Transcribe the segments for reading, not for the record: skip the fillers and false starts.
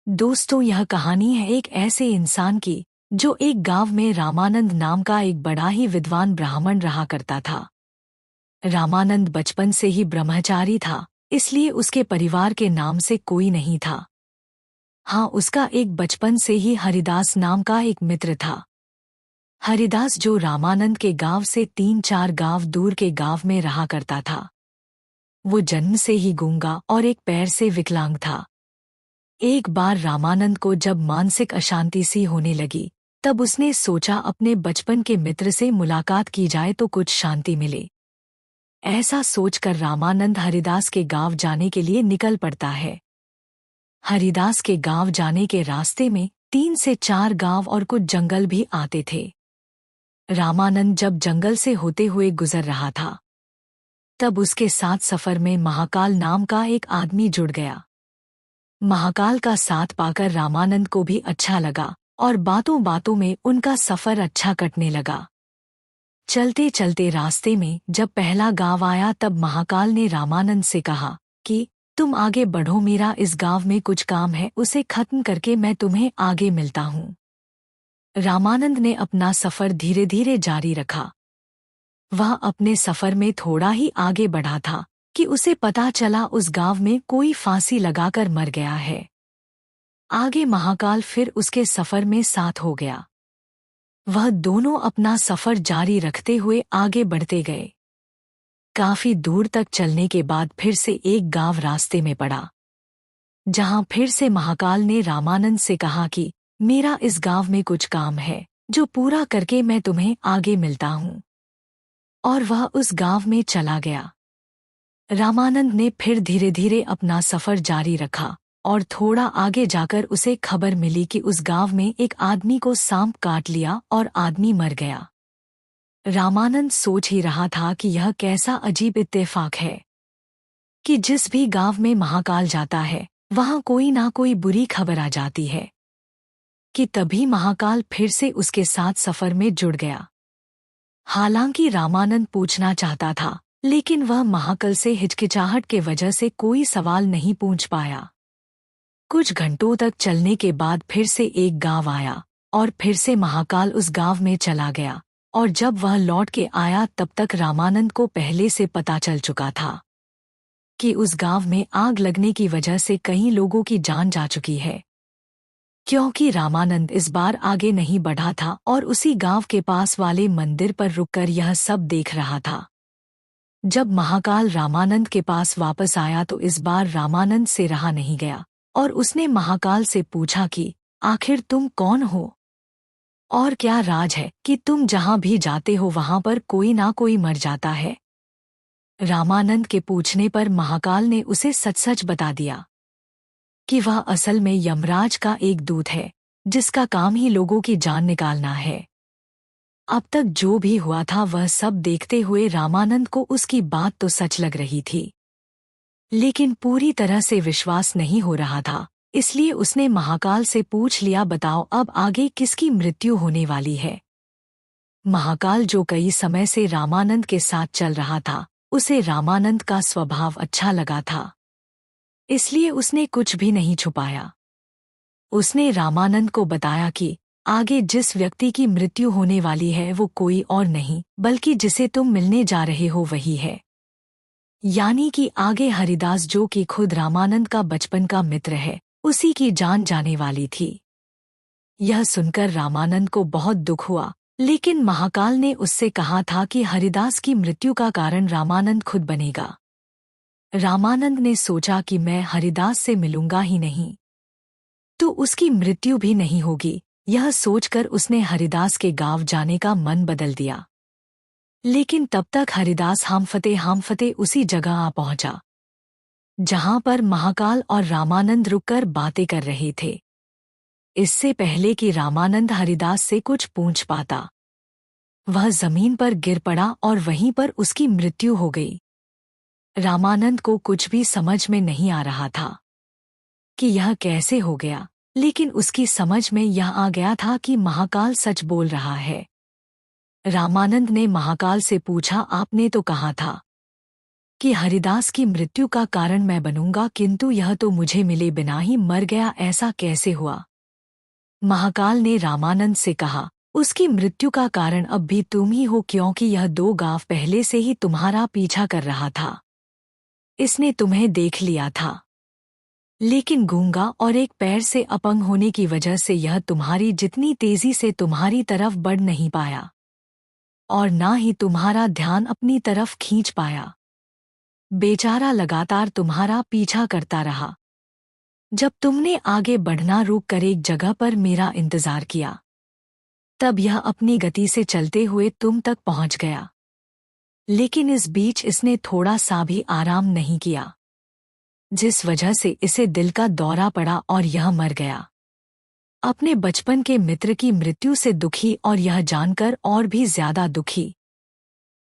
दोस्तों, यह कहानी है एक ऐसे इंसान की जो एक गांव में रामानंद नाम का एक बड़ा ही विद्वान ब्राह्मण रहा करता था। रामानंद बचपन से ही ब्रह्मचारी था, इसलिए उसके परिवार के नाम से कोई नहीं था। हाँ, उसका एक बचपन से ही हरिदास नाम का एक मित्र था। हरिदास जो रामानंद के गांव से 3-4 गांव दूर के गांव में रहा करता था। वो जन्म से ही गूंगा और एक पैर से विकलांग था। एक बार रामानंद को जब मानसिक अशांति सी होने लगी, तब उसने सोचा अपने बचपन के मित्र से मुलाकात की जाए तो कुछ शांति मिले। ऐसा सोचकर रामानंद हरिदास के गांव जाने के लिए निकल पड़ता है। हरिदास के गांव जाने के रास्ते में 3 से 4 गांव और कुछ जंगल भी आते थे। रामानंद जब जंगल से होते हुए गुजर रहा था, तब उसके साथ सफर में महाकाल नाम का एक आदमी जुड़ गया। महाकाल का साथ पाकर रामानंद को भी अच्छा लगा और बातों बातों में उनका सफर अच्छा कटने लगा। चलते चलते रास्ते में जब पहला गांव आया, तब महाकाल ने रामानंद से कहा कि तुम आगे बढ़ो, मेरा इस गांव में कुछ काम है, उसे खत्म करके मैं तुम्हें आगे मिलता हूँ। रामानंद ने अपना सफर धीरे धीरे जारी रखा। वह अपने सफर में थोड़ा ही आगे बढ़ा था कि उसे पता चला उस गांव में कोई फांसी लगाकर मर गया है। आगे महाकाल फिर उसके सफर में साथ हो गया। वह दोनों अपना सफर जारी रखते हुए आगे बढ़ते गए। काफी दूर तक चलने के बाद फिर से एक गांव रास्ते में पड़ा, जहां फिर से महाकाल ने रामानंद से कहा कि मेरा इस गांव में कुछ काम है, जो पूरा करके मैं तुम्हें आगे मिलता हूँ। और वह उस गांव में चला गया। रामानंद ने फिर धीरे धीरे अपना सफर जारी रखा और थोड़ा आगे जाकर उसे खबर मिली कि उस गांव में एक आदमी को सांप काट लिया और आदमी मर गया। रामानंद सोच ही रहा था कि यह कैसा अजीब इत्तेफाक है कि जिस भी गांव में महाकाल जाता है, वहां कोई ना कोई बुरी खबर आ जाती है। कि तभी महाकाल फिर से उसके साथ सफर में जुड़ गया। हालांकि रामानंद पूछना चाहता था, लेकिन वह महाकाल से हिचकिचाहट के वजह से कोई सवाल नहीं पूछ पाया। कुछ घंटों तक चलने के बाद फिर से एक गांव आया और फिर से महाकाल उस गांव में चला गया। और जब वह लौट के आया, तब तक रामानंद को पहले से पता चल चुका था कि उस गांव में आग लगने की वजह से कई लोगों की जान जा चुकी है। क्योंकि रामानंद इस बार आगे नहीं बढ़ा था और उसी गांव के पास वाले मंदिर पर रुककर यह सब देख रहा था। जब महाकाल रामानंद के पास वापस आया तो इस बार रामानंद से रहा नहीं गया और उसने महाकाल से पूछा कि आखिर तुम कौन हो और क्या राज है कि तुम जहां भी जाते हो वहां पर कोई ना कोई मर जाता है। रामानंद के पूछने पर महाकाल ने उसे सच सच बता दिया कि वह असल में यमराज का एक दूत है, जिसका काम ही लोगों की जान निकालना है। अब तक जो भी हुआ था वह सब देखते हुए रामानंद को उसकी बात तो सच लग रही थी, लेकिन पूरी तरह से विश्वास नहीं हो रहा था। इसलिए उसने महाकाल से पूछ लिया, बताओ अब आगे किसकी मृत्यु होने वाली है। महाकाल जो कई समय से रामानंद के साथ चल रहा था, उसे रामानंद का स्वभाव अच्छा लगा था, इसलिए उसने कुछ भी नहीं छुपाया। उसने रामानंद को बताया कि आगे जिस व्यक्ति की मृत्यु होने वाली है वो कोई और नहीं बल्कि जिसे तुम मिलने जा रहे हो वही है। यानी कि आगे हरिदास, जो कि खुद रामानंद का बचपन का मित्र है, उसी की जान जाने वाली थी। यह सुनकर रामानंद को बहुत दुख हुआ, लेकिन महाकाल ने उससे कहा था कि हरिदास की मृत्यु का कारण रामानंद खुद बनेगा। रामानंद ने सोचा कि मैं हरिदास से मिलूंगा ही नहीं तो उसकी मृत्यु भी नहीं होगी। यह सोचकर उसने हरिदास के गांव जाने का मन बदल दिया। लेकिन तब तक हरिदास हामफते उसी जगह आ पहुंचा, जहां पर महाकाल और रामानंद रुककर बातें कर रहे थे। इससे पहले कि रामानंद हरिदास से कुछ पूछ पाता, वह जमीन पर गिर पड़ा और वहीं पर उसकी मृत्यु हो गई। रामानंद को कुछ भी समझ में नहीं आ रहा था कि यह कैसे हो गया, लेकिन उसकी समझ में यह आ गया था कि महाकाल सच बोल रहा है। रामानंद ने महाकाल से पूछा, आपने तो कहा था कि हरिदास की मृत्यु का कारण मैं बनूंगा, किंतु यह तो मुझे मिले बिना ही मर गया, ऐसा कैसे हुआ? महाकाल ने रामानंद से कहा, उसकी मृत्यु का कारण अब भी तुम ही हो, क्योंकि यह 2 गांव पहले से ही तुम्हारा पीछा कर रहा था। इसने तुम्हें देख लिया था, लेकिन गूंगा और एक पैर से अपंग होने की वजह से यह तुम्हारी जितनी तेजी से तुम्हारी तरफ बढ़ नहीं पाया और ना ही तुम्हारा ध्यान अपनी तरफ खींच पाया। बेचारा लगातार तुम्हारा पीछा करता रहा। जब तुमने आगे बढ़ना रोक कर एक जगह पर मेरा इंतजार किया, तब यह अपनी गति से चलते हुए तुम तक पहुंच गया, लेकिन इस बीच इसने थोड़ा सा भी आराम नहीं किया, जिस वजह से इसे दिल का दौरा पड़ा और यह मर गया। अपने बचपन के मित्र की मृत्यु से दुखी और यह जानकर और भी ज्यादा दुखी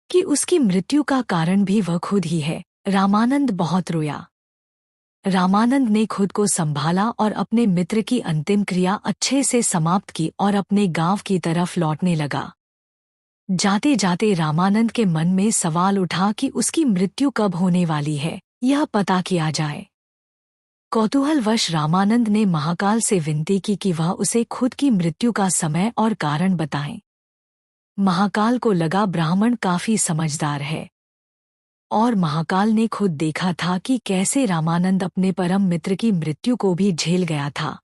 कि उसकी मृत्यु का कारण भी वह खुद ही है, रामानंद बहुत रोया। रामानंद ने खुद को संभाला और अपने मित्र की अंतिम क्रिया अच्छे से समाप्त की और अपने गांव की तरफ लौटने लगा। जाते जाते रामानंद के मन में सवाल उठा कि उसकी मृत्यु कब होने वाली है, यह पता किया जाए। कौतूहलवश रामानंद ने महाकाल से विनती की कि वह उसे खुद की मृत्यु का समय और कारण बताएं। महाकाल को लगा ब्राह्मण काफी समझदार है और महाकाल ने खुद देखा था कि कैसे रामानंद अपने परम मित्र की मृत्यु को भी झेल गया था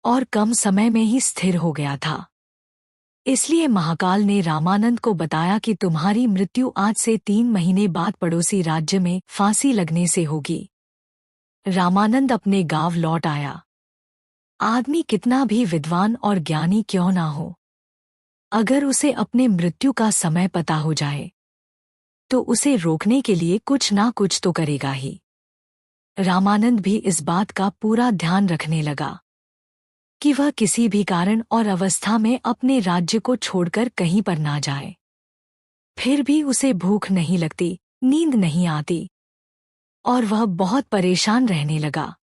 और कम समय में ही स्थिर हो गया था। इसलिए महाकाल ने रामानंद को बताया कि तुम्हारी मृत्यु आज से 3 महीने बाद पड़ोसी राज्य में फांसी लगने से होगी। रामानंद अपने गांव लौट आया। आदमी कितना भी विद्वान और ज्ञानी क्यों ना हो, अगर उसे अपने मृत्यु का समय पता हो जाए तो उसे रोकने के लिए कुछ ना कुछ तो करेगा ही। रामानंद भी इस बात का पूरा ध्यान रखने लगा कि वह किसी भी कारण और अवस्था में अपने राज्य को छोड़कर कहीं पर ना जाए। फिर भी उसे भूख नहीं लगती, नींद नहीं आती और वह बहुत परेशान रहने लगा।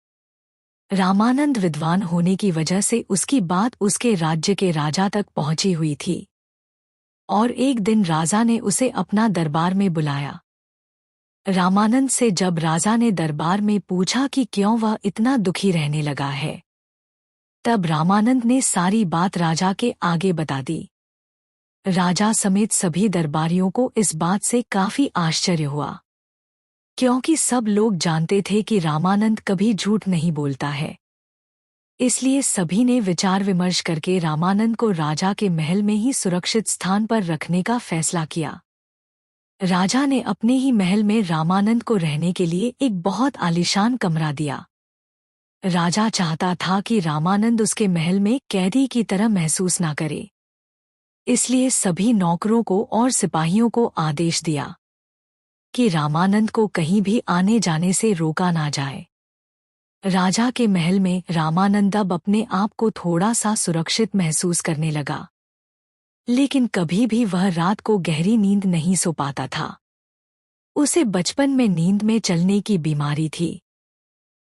रामानंद विद्वान होने की वजह से उसकी बात उसके राज्य के राजा तक पहुंची हुई थी और एक दिन राजा ने उसे अपना दरबार में बुलाया। रामानंद से जब राजा ने दरबार में पूछा कि क्यों वह इतना दुखी रहने लगा है, तब रामानंद ने सारी बात राजा के आगे बता दी। राजा समेत सभी दरबारियों को इस बात से काफी आश्चर्य हुआ, क्योंकि सब लोग जानते थे कि रामानंद कभी झूठ नहीं बोलता है। इसलिए सभी ने विचार विमर्श करके रामानंद को राजा के महल में ही सुरक्षित स्थान पर रखने का फैसला किया। राजा ने अपने ही महल में रामानंद को रहने के लिए एक बहुत आलीशान कमरा दिया। राजा चाहता था कि रामानंद उसके महल में कैदी की तरह महसूस ना करे, इसलिए सभी नौकरों को और सिपाहियों को आदेश दिया कि रामानंद को कहीं भी आने जाने से रोका ना जाए। राजा के महल में रामानंद अब अपने आप को थोड़ा सा सुरक्षित महसूस करने लगा, लेकिन कभी भी वह रात को गहरी नींद नहीं सो पाता था। उसे बचपन में नींद में चलने की बीमारी थी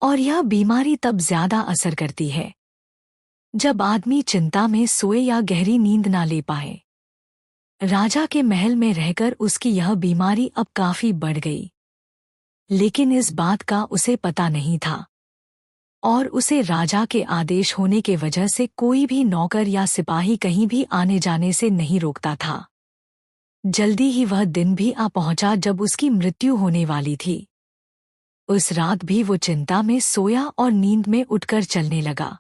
और यह बीमारी तब ज्यादा असर करती है जब आदमी चिंता में सोए या गहरी नींद ना ले पाए। राजा के महल में रहकर उसकी यह बीमारी अब काफी बढ़ गई, लेकिन इस बात का उसे पता नहीं था और उसे राजा के आदेश होने के वजह से कोई भी नौकर या सिपाही कहीं भी आने जाने से नहीं रोकता था। जल्दी ही वह दिन भी आ पहुंचा जब उसकी मृत्यु होने वाली थी। उस रात भी वो चिंता में सोया और नींद में उठकर चलने लगा।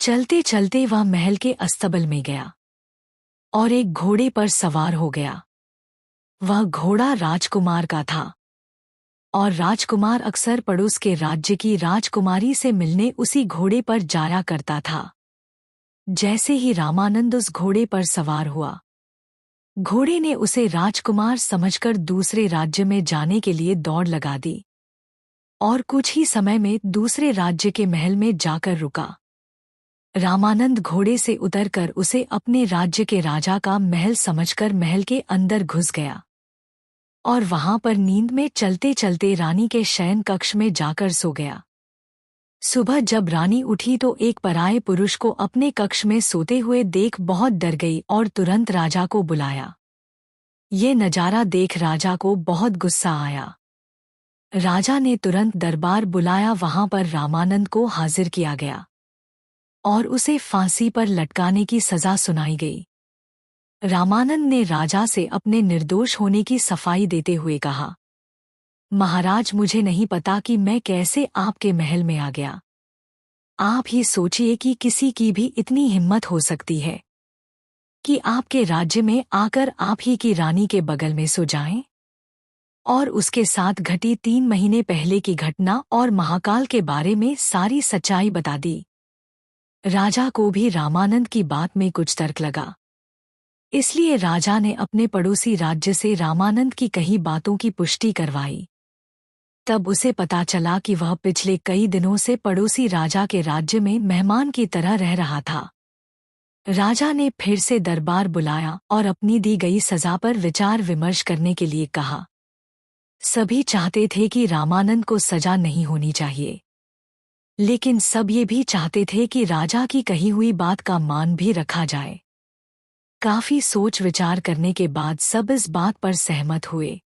चलते चलते वह महल के अस्तबल में गया और एक घोड़े पर सवार हो गया। वह घोड़ा राजकुमार का था और राजकुमार अक्सर पड़ोस के राज्य की राजकुमारी से मिलने उसी घोड़े पर जाया करता था। जैसे ही रामानंद उस घोड़े पर सवार हुआ, घोड़े ने उसे राजकुमार समझकर दूसरे राज्य में जाने के लिए दौड़ लगा दी और कुछ ही समय में दूसरे राज्य के महल में जाकर रुका। रामानंद घोड़े से उतरकर उसे अपने राज्य के राजा का महल समझकर महल के अंदर घुस गया और वहां पर नींद में चलते चलते रानी के शयन कक्ष में जाकर सो गया। सुबह जब रानी उठी तो एक पराये पुरुष को अपने कक्ष में सोते हुए देख बहुत डर गई और तुरंत राजा को बुलाया। ये नजारा देख राजा को बहुत गुस्सा आया। राजा ने तुरंत दरबार बुलाया। वहां पर रामानंद को हाजिर किया गया और उसे फांसी पर लटकाने की सजा सुनाई गई। रामानंद ने राजा से अपने निर्दोष होने की सफाई देते हुए कहा, महाराज, मुझे नहीं पता कि मैं कैसे आपके महल में आ गया। आप ही सोचिए कि किसी की भी इतनी हिम्मत हो सकती है कि आपके राज्य में आकर आप ही की रानी के बगल में सो जाएं? और उसके साथ घटी 3 महीने पहले की घटना और महाकाल के बारे में सारी सच्चाई बता दी। राजा को भी रामानंद की बात में कुछ तर्क लगा, इसलिए राजा ने अपने पड़ोसी राज्य से रामानंद की कही बातों की पुष्टि करवाई। तब उसे पता चला कि वह पिछले कई दिनों से पड़ोसी राजा के राज्य में मेहमान की तरह रह रहा था। राजा ने फिर से दरबार बुलाया और अपनी दी गई सजा पर विचार विमर्श करने के लिए कहा। सभी चाहते थे कि रामानंद को सजा नहीं होनी चाहिए, लेकिन सब ये भी चाहते थे कि राजा की कही हुई बात का मान भी रखा जाए। काफी सोच विचार करने के बाद सब इस बात पर सहमत हुए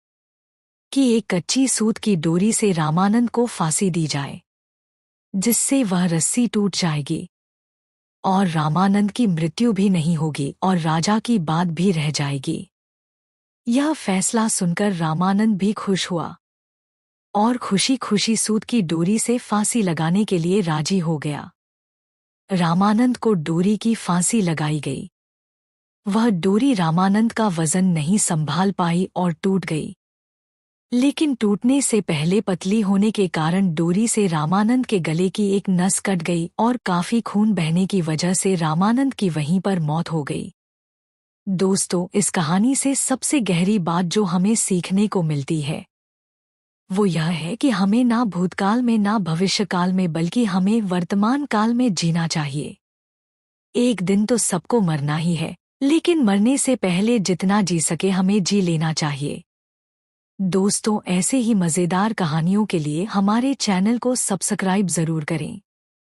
कि एक कच्ची सूत की डोरी से रामानंद को फांसी दी जाए, जिससे वह रस्सी टूट जाएगी और रामानंद की मृत्यु भी नहीं होगी और राजा की बात भी रह जाएगी। यह फैसला सुनकर रामानंद भी खुश हुआ और खुशी खुशी सूत की डोरी से फांसी लगाने के लिए राजी हो गया। रामानंद को डोरी की फांसी लगाई गई। वह डोरी रामानंद का वजन नहीं संभाल पाई और टूट गई, लेकिन टूटने से पहले पतली होने के कारण डोरी से रामानंद के गले की एक नस कट गई और काफी खून बहने की वजह से रामानंद की वहीं पर मौत हो गई। दोस्तों, इस कहानी से सबसे गहरी बात जो हमें सीखने को मिलती है वो यह है कि हमें ना भूतकाल में ना भविष्यकाल में बल्कि हमें वर्तमान काल में जीना चाहिए। एक दिन तो सबको मरना ही है, लेकिन मरने से पहले जितना जी सके हमें जी लेना चाहिए। दोस्तों, ऐसे ही मज़ेदार कहानियों के लिए हमारे चैनल को सब्सक्राइब जरूर करें।